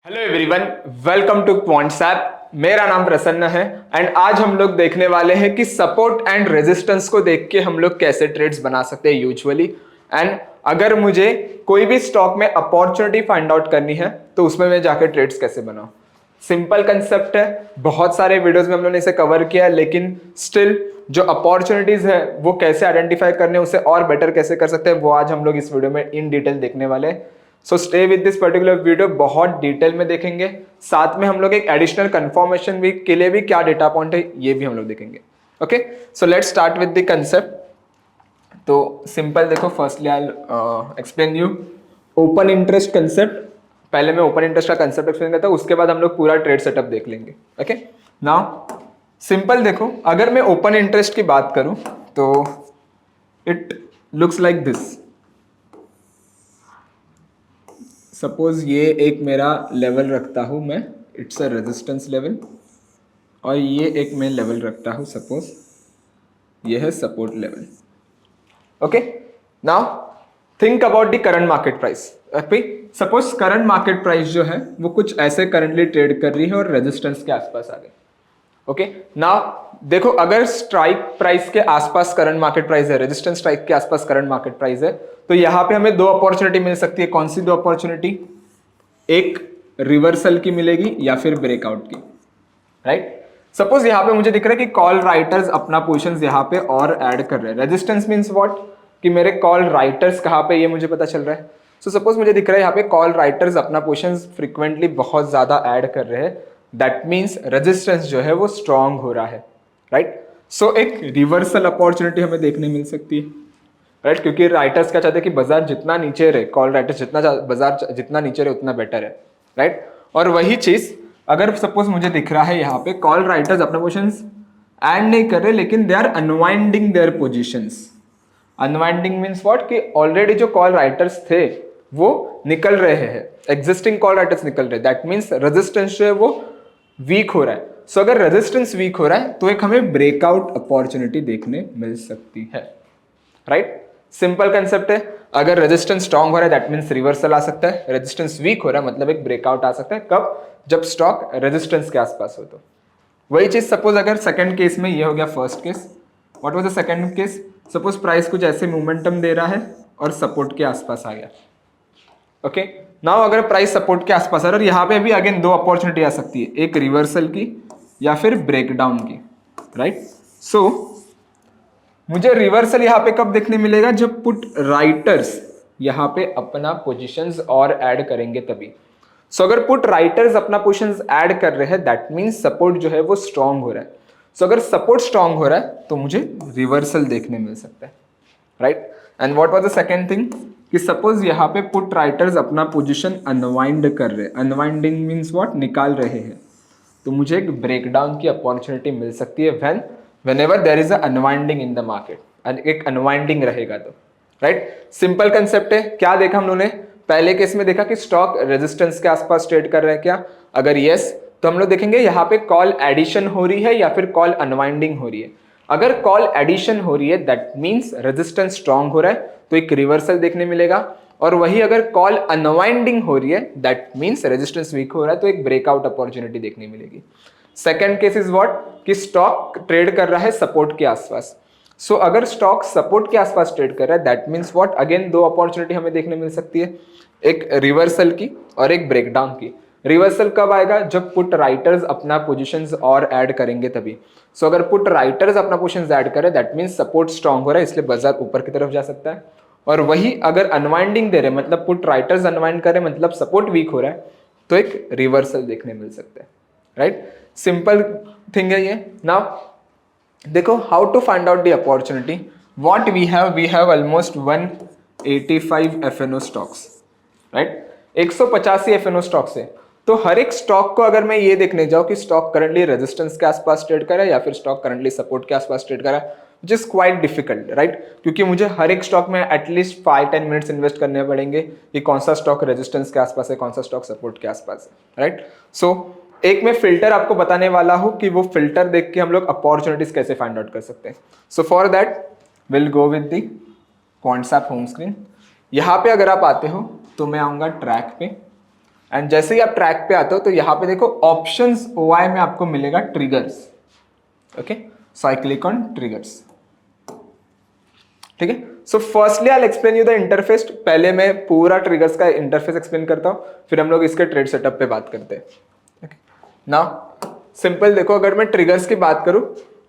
Hello everyone, welcome to Quants App. मेरा नाम प्रसन्न है एंड आज हम लोग देखने वाले हैं कि सपोर्ट एंड रेजिस्टेंस को देख के हम लोग कैसे ट्रेड्स बना सकते हैं यूजुअली। एंड अगर मुझे कोई भी स्टॉक में अपॉर्चुनिटी फाइंड आउट करनी है तो उसमें मैं जाकर ट्रेड्स कैसे बनाऊं। सिंपल कंसेप्ट है, बहुत सारे वीडियोस में हम लोगों ने इसे कवर किया है, लेकिन स्टिल जो अपॉर्चुनिटीज है वो कैसे आइडेंटिफाई करने, उसे और बेटर कैसे कर सकते हैं, वो आज हम लोग इस वीडियो में इन डिटेल देखने वाले हैं। So stay with this particular video, बहुत डिटेल में देखेंगे। साथ में हम लोग एक एडिशनल कंफर्मेशन वीक के लिए भी क्या डेटा पॉइंट है ये भी हम लोग देखेंगे। Okay, so let's start with the concept. तो सिंपल देखो, firstly I explain you open interest concept. पहले मैं ओपन इंटरेस्ट का कंसेप्ट एक्सप्लेन करता हूं, उसके बाद हम लोग पूरा ट्रेड सेटअप देख लेंगे। ओके, नाउ सिंपल देखो, अगर मैं ओपन इंटरेस्ट की बात करूं तो it looks like this. Suppose ये एक मेरा लेवल रखता हूं मैं, इट्स अ रेजिस्टेंस लेवल, और ये एक मैं लेवल रखता हूं, सपोज ये है support level. Okay, now think about the current market price. Suppose current market price जो है वो कुछ ऐसे करंटली ट्रेड कर रही है और रेजिस्टेंस के आसपास आ गई। ओके, नाउ देखो, अगर स्ट्राइक प्राइस के आसपास करंट मार्केट प्राइस है, रेजिस्टेंस स्ट्राइक के आसपास करंट मार्केट प्राइस है, तो यहां पे हमें दो अपॉर्चुनिटी मिल सकती है। कौन सी दो अपॉर्चुनिटी? एक रिवर्सल की मिलेगी या फिर ब्रेकआउट की, राइट। सपोज यहां पे मुझे दिख रहा है कि कॉल राइटर्स अपना पोजीशंस यहां पे और ऐड कर रहे हैं। रेजिस्टेंस मींस व्हाट, कि मेरे कॉल राइटर्स कहां पे, ये मुझे पता चल रहा है। सो सपोज मुझे दिख रहा है यहाँ पे कॉल राइटर्स अपना पोजीशंस फ्रीक्वेंटली बहुत ज्यादा ऐड कर रहे हैं, दैट मीन्स रेजिस्टेंस जो है वो स्ट्रांग हो रहा है, राइट। सो एक रिवर्सल अपॉर्चुनिटी हमें देखने मिल सकती है, राइट, क्योंकि राइटर्स क्या चाहते हैं कि बाजार जितना नीचे रहे, कॉल राइटर्स जितना बाजार जितना नीचे रहे उतना बेटर है, राइट। और वही चीज अगर सपोज मुझे दिख रहा है यहाँ पे कॉल राइटर्स अपना पोजीशंस ऐड नहीं कर रहे, लेकिन they are unwinding their positions. Unwinding means what, कि ऑलरेडी जो कॉल राइटर्स थे वो निकल रहे हैं, एग्जिस्टिंग कॉल राइटर्स निकल रहे हैं, दैट मीन्स रेजिस्टेंस जो है वो वीक हो रहा है। सो अगर रेजिस्टेंस वीक हो रहा है तो एक हमें ब्रेकआउट अपॉर्चुनिटी देखने मिल सकती है, राइट। सिंपल कंसेप्ट है, अगर रेजिस्टेंस स्ट्रांग हो रहा है दैट मींस रिवर्सल आ सकता है, रेजिस्टेंस वीक हो रहा है मतलब एक ब्रेकआउट आ सकता है। कब? जब स्टॉक रेजिस्टेंस के आसपास हो। तो वही चीज सपोज अगर सेकंड केस में ये हो गया first case, what was the second case? Suppose price कुछ ऐसे मोमेंटम दे रहा है और सपोर्ट के आसपास आ गया। ओके, नाउ अगर प्राइस सपोर्ट के आसपास आ रहा है, यहाँ पे भी अगेन दो अपॉर्चुनिटी आ सकती है, एक रिवर्सल की या फिर ब्रेकडाउन की, राइट। सो मुझे रिवर्सल यहाँ पे कब देखने मिलेगा? जब पुट राइटर्स यहाँ पे अपना पोजीशंस और ऐड करेंगे तभी। सो अगर पुट राइटर्स अपना पोजीशंस ऐड कर रहे हैं दैट मींस सपोर्ट जो है वो स्ट्रांग हो रहा है। सो अगर सपोर्ट स्ट्रांग हो रहा है तो मुझे रिवर्सल देखने मिल सकता है, right. And what was the second thing, कि सपोज यहाँ पे पुट राइटर्स अपना पोजीशन अनवाइंड कर रहे हैं। अनवाइंडिंग मींस व्हाट, निकाल रहे हैं, तो मुझे एक ब्रेकडाउन की अपॉर्चुनिटी मिल सकती है whenever there is a unwinding in the market। एक अनवाइंडिंग रहेगा तो, राइट। सिंपल कंसेप्ट है। क्या देखा हम लोगों ने पहले केस में? देखा कि स्टॉक रेजिस्टेंस के आसपास ट्रेड कर रहा है क्या? अगर यस तो हम लोग देखेंगे यहाँ पे कॉल एडिशन हो रही है या फिर कॉल अनवाइंडिंग हो रही है। अगर कॉल एडिशन हो रही है दैट मीन्स रेजिस्टेंस स्ट्रांग हो रहा है, तो एक रिवर्सल देखने मिलेगा। और वही अगर कॉल अनवाइंडिंग हो रही है दैट मीन्स रेजिस्टेंस वीक हो रहा है, तो एक ब्रेकआउट अपॉर्चुनिटी देखने मिलेगी। सेकंड केस इज व्हाट, कि स्टॉक ट्रेड कर रहा है सपोर्ट के आसपास। सो अगर स्टॉक सपोर्ट के आसपास ट्रेड कर रहा है दैट मीन्स व्हाट, अगेन दो अपॉर्चुनिटी हमें देखने मिल सकती है, एक रिवर्सल की और एक ब्रेकडाउन की। रिवर्सल कब आएगा? जब पुट राइटर्स अपना पोजीशंस और ऐड करेंगे तभी। सो अगर पुट राइटर्स अपना पोजीशंस ऐड करे दैट मीन्स सपोर्ट स्ट्रांग हो रहा है, इसलिए बाजार ऊपर की तरफ जा सकता है। और वही अगर अनवाइंडिंग दे रहे मतलब पुट राइटर्स अनवाइंड करे मतलब सपोर्ट वीक हो रहा है, तो एक रिवर्सल देखने मिल सकता है, राइट। सिंपल थिंग है ये। नाउ देखो, how to find out the opportunity. What we have almost 185 FNO stocks, right. 185 FNO stocks है। तो हर एक स्टॉक को अगर मैं ये देखने जाऊं कि स्टॉक करंटली रेजिस्टेंस के आसपास ट्रेड कर रहा है या फिर स्टॉक करंटली सपोर्ट के आसपास ट्रेड कर रहा है, which is quite difficult, right. क्योंकि मुझे हर एक स्टॉक में एटलीस्ट 5-10 मिनट्स इन्वेस्ट करने पड़ेंगे कि कौन सा स्टॉक रेजिस्टेंस के आसपास है, कौन सा स्टॉक सपोर्ट के आसपास है, राइट। सो एक मैं फिल्टर आपको बताने वाला हूं कि वो फिल्टर देख के हम लोग अपॉर्चुनिटीज कैसे फाइंड आउट कर सकते हैं। So for that will go with the quants app home screen. यहां पे अगर आप आते हो तो मैं आऊंगा ट्रैक पे। एंड जैसे ही आप ट्रैक पे आते हो तो यहाँ पे देखो ऑप्शंस OI में आपको मिलेगा triggers. Okay, so I click on triggers. ठीक है. So firstly I explain you the interface. पहले मैं पूरा ट्रिगर्स का इंटरफेस एक्सप्लेन करता हूँ, फिर हम लोग इसके ट्रेड सेटअप पे बात करते हैं. ओके, नाउ सिंपल देखो, अगर मैं ट्रिगर्स की बात करूं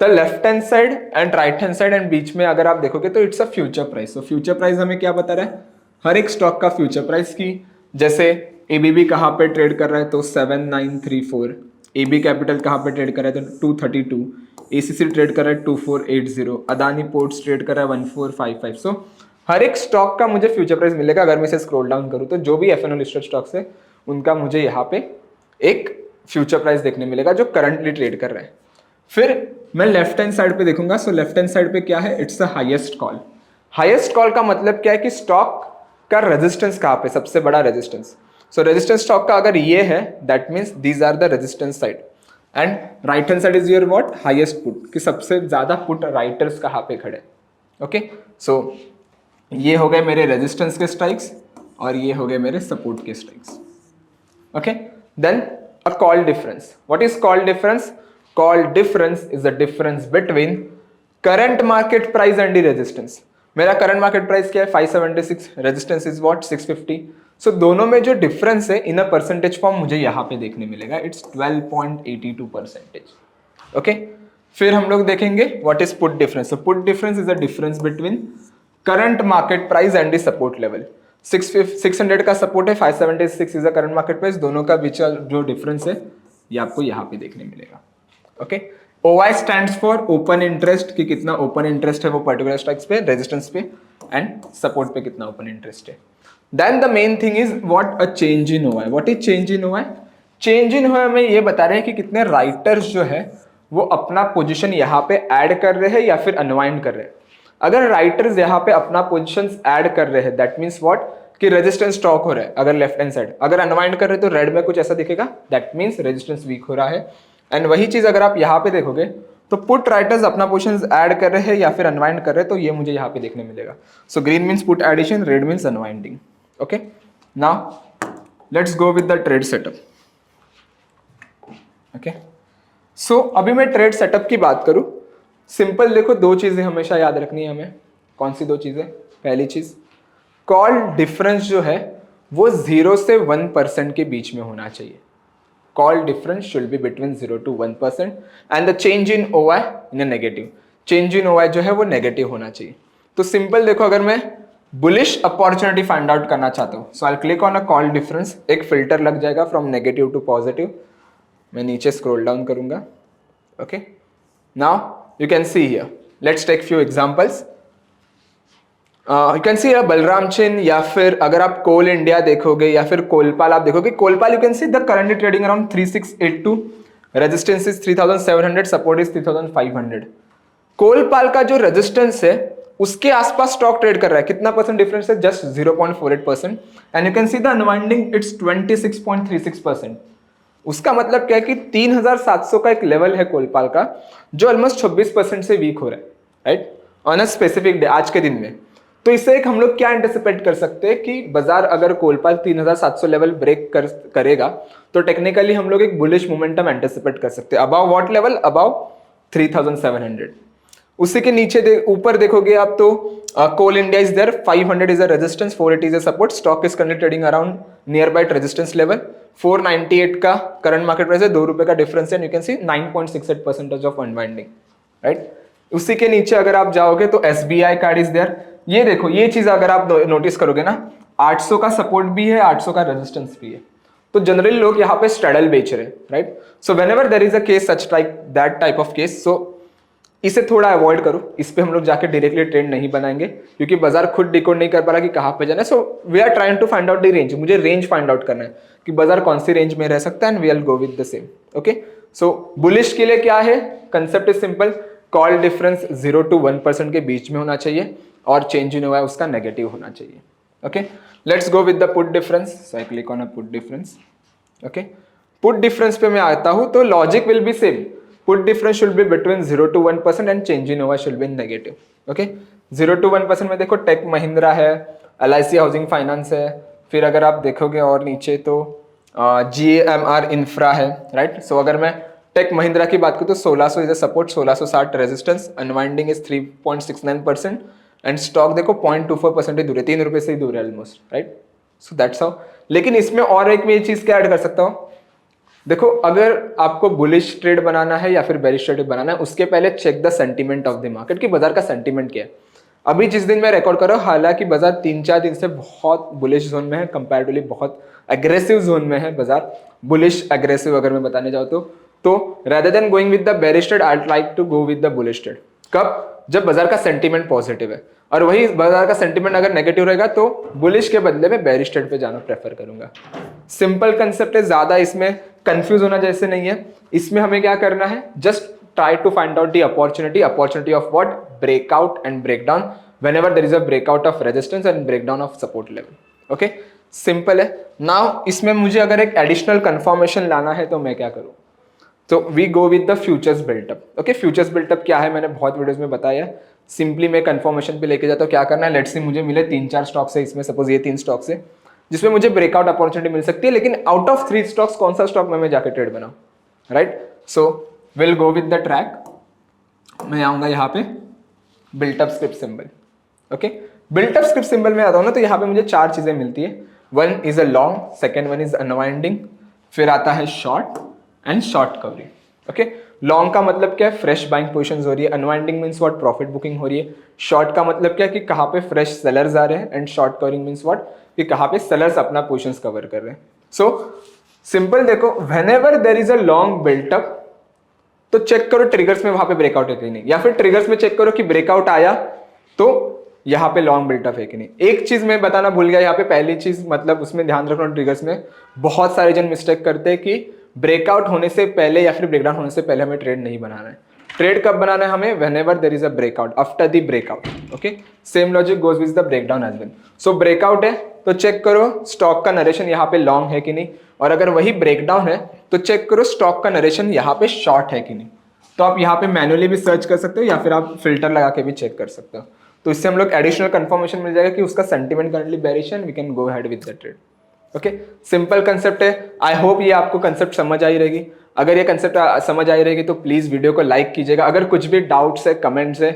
तो left hand side and right hand side and बीच में अगर आप देखोगे तो इट्स अ फ्यूचर प्राइस. तो फ्यूचर प्राइस हमें क्या बता रहा है, हर एक स्टॉक का फ्यूचर प्राइस की. जैसे एबीबी कहाँ पे ट्रेड कर रहा है तो 7934, एबी कैपिटल कहाँ पे ट्रेड कर रहा है तो 232, एसीसी ट्रेड कर रहा है 2480, अदानी पोर्ट्स ट्रेड कर रहा है 1455. सो हर एक स्टॉक का मुझे फ्यूचर प्राइस मिलेगा. अगर मैं इसे स्क्रॉल डाउन करूँ तो जो भी एफएनओ लिस्टेड स्टॉक्स है उनका मुझे यहाँ पे एक फ्यूचर प्राइस देखने मिलेगा जो करंटली ट्रेड कर रहे हैं. फिर मैं लेफ्ट हैंड साइड पे देखूंगा. सो लेफ्ट हैंड साइड पे क्या है, it's the highest call. Highest call का मतलब क्या है कि स्टॉक का रेजिस्टेंस कहाँ पे, सबसे बड़ा रेजिस्टेंस. सो रेजिस्टेंस स्टॉक का अगर ये है that means these are the resistance side. And right hand side is your what, highest put, कि सबसे ज्यादा पुट राइटर्स कहाँ पे खड़े. ओके, सो ये हो गए मेरे रेजिस्टेंस के स्ट्राइक्स और ये हो गए मेरे सपोर्ट के strikes. Okay, then a call difference. What is call difference? Call difference is the difference between current market price and the resistance. मेरा current market price क्या है 576, resistance is what 650. So दोनों में जो difference है in a percentage form मुझे यहाँ पे देखने मिलेगा, it's 12.82%. Okay, फिर हम लोग देखेंगे what is put difference. So put difference is the difference between current market price and the support level. 600 का सपोर्ट है, 576 is the current market price. दोनों का बीच जो डिफरेंस है ये आपको यहाँ पे देखने मिलेगा. Okay, OI stands for open interest, कि कितना ओपन इंटरेस्ट है वो पर्टिकुलर स्टॉक्स पे, रेजिस्टेंस पे एंड सपोर्ट पे कितना ओपन इंटरेस्ट है. Then the main thing is what a change in OI. What is change in OI? Change in OI में ये बता रहे हैं कि कितने राइटर्स जो है वो अपना पोजिशन यहाँ पे ऐड कर रहे हैं या फिर अनवाइंड कर रहे हैं. अगर राइटर्स यहाँ पे अपना पोजीशंस ऐड कर रहे हैं दैट मींस व्हाट, कि रेजिस्टेंस स्टॉक हो रहा है अगर लेफ्ट हैंड साइड. अगर अनवाइंड कर रहे हैं तो रेड में कुछ ऐसा दिखेगा, दैट मींस रेजिस्टेंस वीक हो रहा है. एंड वही चीज अगर आप यहाँ पे देखोगे तो पुट राइटर्स अपना पोजीशंस ऐड कर रहे हैं या फिर अनवाइंड कर रहे हैं, तो ये मुझे यहाँ पे देखने मिलेगा. So green means put addition, red means unwinding. Okay, now let's go with the trade setup. Okay, so अभी मैं ट्रेड सेटअप की बात करूं. सिंपल देखो, दो चीजें हमेशा याद रखनी है हमें. कौन सी दो चीजें? पहली चीज, कॉल डिफरेंस जो है वो 0 से 1% के बीच में होना चाहिए. Call difference should be between 0 to 1% and the change in OI in a negative. Change in OI जो है वो नेगेटिव होना चाहिए. तो सिंपल देखो, अगर मैं बुलिश अपॉर्चुनिटी फाइंड आउट करना चाहता हूँ so I click on a call difference. एक फिल्टर लग जाएगा फ्रॉम नेगेटिव टू पॉजिटिव. मैं नीचे स्क्रॉल डाउन करूंगा. Okay, now you can see here, let's take few examples. You can see Balram Chini, या फिर अगर आप कोल इंडिया देखोगे या फिर कोलपाल आप देखोगे. Colpal you can see the currently trading around 3682, resistance is 3700, support is 3500. Colpal का जो रेजिस्टेंस है उसके आसपास स्टॉक ट्रेड कर रहा है. कितना परसेंट डिफरेंस है? Just 0.48%. And you can see the unwinding it's 26.36%. उसका मतलब क्या है कि 3700 का एक लेवल है कोलपाल का जो ऑलमोस्ट 26% से वीक हो रहा है, right, on a specific day, आज के दिन में. तो इससे एक हम लोग क्या एंटिसिपेट कर सकते हैं कि बाजार अगर कोलपाल 3700 लेवल ब्रेक करेगा तो टेक्निकली हम लोग एक बुलिश मोमेंटम एंटिसिपेट कर सकते हैं. Above what level? अबाव 3700. उसी के नीचे ऊपर देखोगे आप तो Coal India is there, 500 is a resistance, 480 is a support. Stock is currently trading around near by resistance level. 498 का करंट मार्केट प्राइस है, 2 रुपए का डिफरेंस है. You can C 9.68% of unwinding, right. उसी के नीचे अगर आप जाओगे तो SBI कार्ड इज देयर. ये देखो, ये चीज अगर आप नोटिस करोगे ना, 800 का सपोर्ट भी है, 800 का रेजिस्टेंस भी है. तो जनरली लोग यहाँ पे स्ट्रेडल बेच रहे हैं, right. So whenever there is a case such like that type of case, so इसे थोड़ा अवॉइड करो. इस पे हम लोग जाके डायरेक्टली ट्रेंड नहीं बनाएंगे क्योंकि बाजार खुद डिकोड नहीं कर पा रहा कि कहाँ पे जाना है. So we are trying to find out the range. मुझे रेंज फाइंड आउट करना है कि बाजार कौन सी रेंज में रह सकता है and we will go with the same. Okay, so bullish के लिए क्या है? Concept is simple, call difference 0 to 1% के बीच में होना चाहिए और चेंज इन हुआ है उसका नेगेटिव होना चाहिए. Okay, let's go with the put difference. So I click on a put difference. Okay, put difference पे मैं आता हूं तो logic will be same. Put difference should be between 0 to 1% and change in over should be negative. Okay, 0 to 1% में देखो take Mahindra है, LIC housing finance है, फिर अगर आप देखोगे और नीचे तो GMR इंफ्रा है, राइट। सो अगर मैं टेक महिंद्रा की बात करूँ तो 1600 is a support, 1660 resistance, unwinding is 3.69% and stock देखो 0.24% ही दूर है, 3 रुपए से ही दूर है almost, right. So that's how. लेकिन इसमें और एक मैं ये चीज क्या ऐड कर सकता हूँ, देखो अगर आपको बुलिश ट्रेड बनाना है या फिर बेरिश ट्रेड बनाना है, उसके पहले check the sentiment of the market कि बाजार का सेंटीमेंट क्या है। अभी जिस दिन मैं रिकॉर्ड कर रहा हूँ, हालांकि बाजार 3-4 दिन से बहुत बुलिश जोन में है, कंपैरेटिवली बहुत एग्रेसिव जोन में है बाजार, बुलिश एग्रेसिव अगर मैं बताने जाऊँ तो rather than going with the bearish trade I like to go with the bullish trade. कब? जब बाजार का सेंटीमेंट पॉजिटिव है, और वही बाजार का सेंटीमेंट अगर नेगेटिव रहेगा तो बुलिश के बदले में बेरिश ट्रेड पे जाना प्रेफर करूंगा। सिंपल कंसेप्ट है, ज्यादा इसमें कंफ्यूज होना जैसे नहीं है। इसमें हमें क्या करना है, just try to find out the opportunity of what? Breakout and breakdown whenever there is a breakout of resistance and breakdown of support level. Okay, simple है। नाउ इसमें मुझे अगर एक एडिशनल कंफर्मेशन लाना है तो मैं क्या करूं, तो we go with the futures built up. Okay, futures built up क्या है मैंने बहुत वीडियोस में बताया है। सिंपली मैं कंफर्मेशन पे लेके जाता हूँ, क्या करना है, लेट्स सी मुझे मिले 3-4 स्टॉक्स है इसमें, सपोज ये 3 स्टॉक्स है जिसमें मुझे ब्रेकआउट अपॉर्चुनिटी मिल सकती है, लेकिन आउट ऑफ 3 स्टॉक्स कौन सा स्टॉक में मैं जाकर ट्रेड बनाऊं, right. So will go with the track. मैं आऊंगा यहाँ पे built up script symbol. Okay, built up script symbol में आता हूँ ना, तो यहाँ पे मुझे 4 चीजें मिलती है। One is a long, second one is unwinding, फिर आता है short and short covering. Okay, long का मतलब क्या है, फ्रेश बाइंग पोजीशंस हो रही है, unwinding means what, profit booking हो रही है। शॉर्ट का मतलब क्या है कि कहाँ पे फ्रेश सेलर्स आ रहे हैं, and short covering means what, कि कहाँ पे सेलर्स अपना पोजीशंस कवर कर रहे हैं। सो सिंपल देखो, whenever there is a long built up तो चेक करो ट्रिगर्स में वहां पे ब्रेकआउट है कि नहीं, या फिर ट्रिगर्स में चेक करो कि ब्रेकआउट आया तो यहाँ पे लॉन्ग बिल्टअप है कि नहीं। एक चीज मैं बताना भूल गया यहाँ पे, पहली चीज मतलब उसमें ध्यान रखना, ट्रिगर्स में बहुत सारे जन मिस्टेक करते हैं कि ब्रेकआउट होने से पहले या फिर ब्रेकडाउन होने से पहले हमें ट्रेड नहीं बनाना है। ट्रेड कब बनाना है हमें, whenever there is a breakout, after the breakout. Okay, same logic goes with the breakdown as well. So breakout है तो चेक करो स्टॉक का नरेशन यहाँ पे लॉन्ग है कि नहीं, और अगर वही ब्रेकडाउन है तो चेक करो स्टॉक का नरेशन यहाँ पे शॉर्ट है कि नहीं। तो आप यहाँ पे मैनुअली भी सर्च कर सकते हो या फिर आप फिल्टर लगा के भी चेक कर सकते हो। तो इससे हम लोग एडिशनल कंफर्मेशन मिल जाएगा कि उसका सेंटीमेंट करंटली बेरिश है, we can go ahead with the trade. Okay, simple concept है। आई होप ये आपको कंसेप्ट समझ आई रहेगी। अगर ये कंसेप्ट समझ आई रहेगी तो प्लीज वीडियो को लाइक कीजिएगा। अगर कुछ भी डाउट्स है, कमेंट्स है,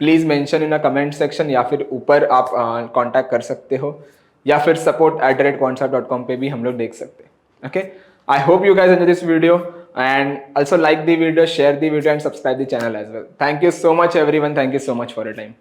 please mention in a comment section, या फिर ऊपर आप कांटेक्ट कर सकते हो, या फिर support@quantsap.com पे भी हम लोग देख सकते हैं। Okay, I hope you guys enjoy this video, and also like the video, share the video and subscribe the channel as well. Thank you so much everyone, thank you so much for your time.